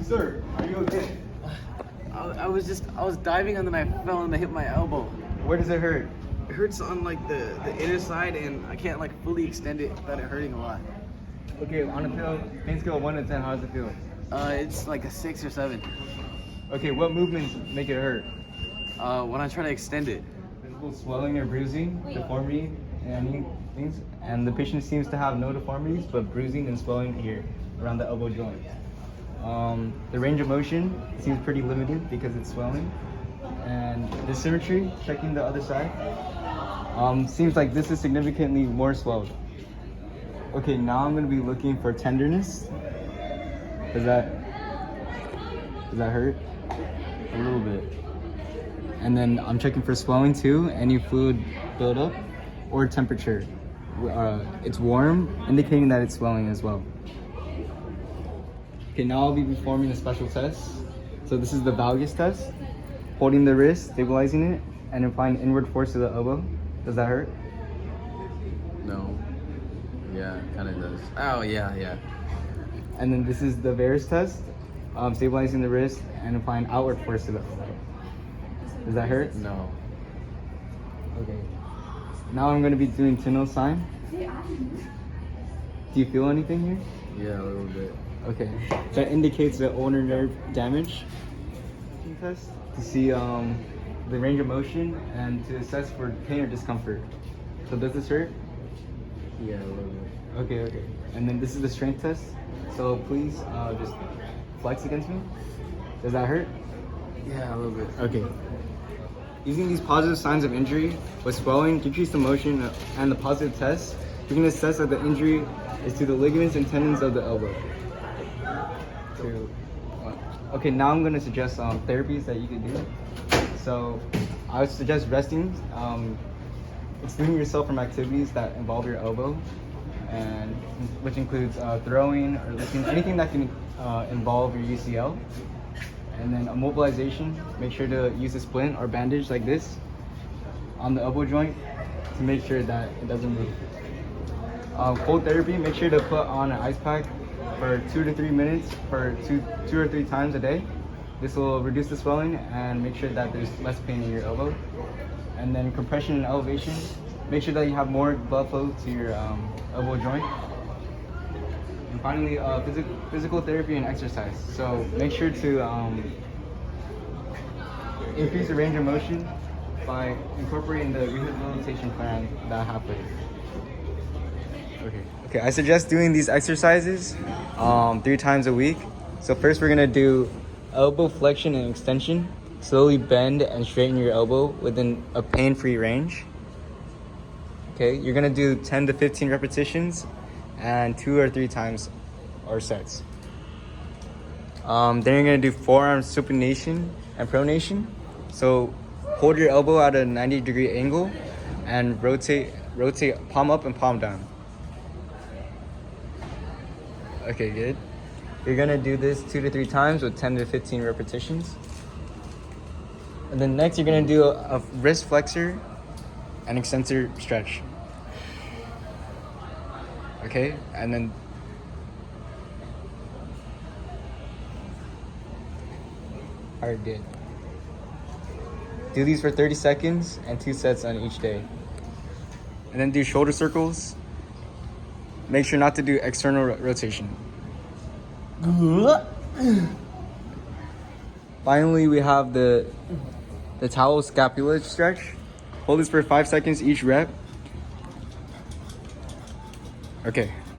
Sir, are you okay? I was diving and then I fell and I hit my elbow. Where does it hurt? It hurts on like the inner side and I can't like fully extend it without it hurting a lot. Okay, on a pain scale of 1 to 10, how does it feel? It's like a 6 or 7. Okay, what movements make it hurt? When I try to extend it. Visible swelling or bruising, deformity, and any things. And the patient seems to have no deformities, but bruising and swelling here around the elbow joint. The range of motion seems pretty limited because it's swelling. And the symmetry, checking the other side, seems like this is significantly more swelled. Okay, now I'm going to be looking for tenderness. Does that hurt? A little bit. And then I'm checking for swelling too, any fluid buildup, or temperature. It's warm, indicating that it's swelling as well. Okay, now I'll be performing a special test. So this is the valgus test. Holding the wrist, stabilizing it, and applying inward force to the elbow. Does that hurt? No. Yeah, kind of does. Oh, yeah. And then this is the varus test. Stabilizing the wrist and applying outward force to the elbow. Does that hurt? No. Okay. Now I'm going to be doing Tinel sign. Do you feel anything here? Yeah, a little bit. Okay. That indicates the ulnar nerve damage. Test to see the range of motion and to assess for pain or discomfort. So does this hurt? Yeah, a little bit. Okay. And then this is the strength test. So please just flex against me. Does that hurt? Yeah, a little bit. Okay. Using these positive signs of injury with swelling, decrease the motion, and the positive test, you can assess that the injury is to the ligaments and tendons of the elbow. Okay, now I'm going to suggest therapies that you can do. So I would suggest resting, excluding yourself from activities that involve your elbow, and which includes throwing or lifting, anything that can involve your UCL. And then immobilization, make sure to use a splint or bandage like this on the elbow joint to make sure that it doesn't move. Cold therapy, make sure to put on an ice pack for 2 to 3 minutes for two or three times a day. This will reduce the swelling and make sure that there's less pain in your elbow. And then compression and elevation, make sure that you have more blood flow to your elbow joint. And finally, physical therapy and exercise. So make sure to increase the range of motion by incorporating the rehabilitation plan that I have for you. Okay, I suggest doing these exercises 3 times a week. So first we're gonna do elbow flexion and extension. Slowly bend and straighten your elbow within a pain-free range. Okay, you're gonna do 10 to 15 repetitions and 2 or 3 times or sets. Then you're gonna do forearm supination and pronation. So hold your elbow at a 90-degree angle and rotate palm up and palm down. Okay, good. You're gonna do this 2 to 3 times with 10 to 15 repetitions. And then next you're gonna do a wrist flexor and extensor stretch. Okay, and then alright, good. Do these for 30 seconds and 2 sets on each day. And then do shoulder circles. Make sure not to do external rotation. Finally, we have the towel scapula stretch. Hold this for 5 seconds each rep. Okay.